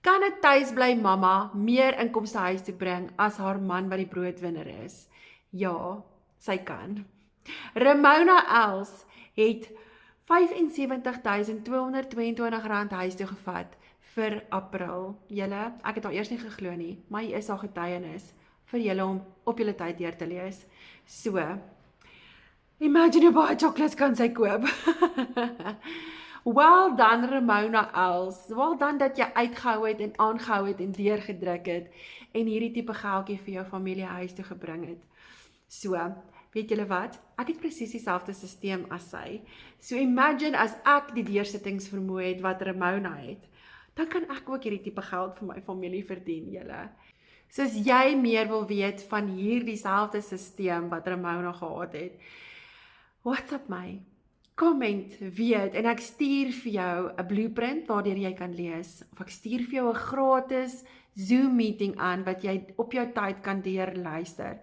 Kan 'n tuisbly mamma meer inkomste huis toe bring as haar man wat die broodwinner is? Ja, sy kan. Ramona Els het R75.222 huis toe gevat vir April. Julle, ek het haar eers nie geglo nie, maar hier is haar getuienis vir julle om op julle tyd deur te lees. So, imagine hoe baie chocolates kan sy koop. Well done Ramona Els. Well done dat jy uitgehou het en aangehou het en deurgedruk het en hierdie tipe geldjie vir jou familie huis toe gebring het. So, weet julle wat? Ek het presies dieselfde stelsel as sy. So imagine as ek die deursettingsvermoë het wat Ramona het, dan kan ek ook hierdie tipe geld vir my familie verdien, julle. So as jy meer wil weet van hierdie selfde stelsel wat Ramona gehad het, WhatsApp my, comment, weet, en ek stuur vir jou 'n blueprint waardeur jy kan lees, of ek stuur vir jou 'n gratis Zoom meeting aan wat jy op jou tyd kan deurluister.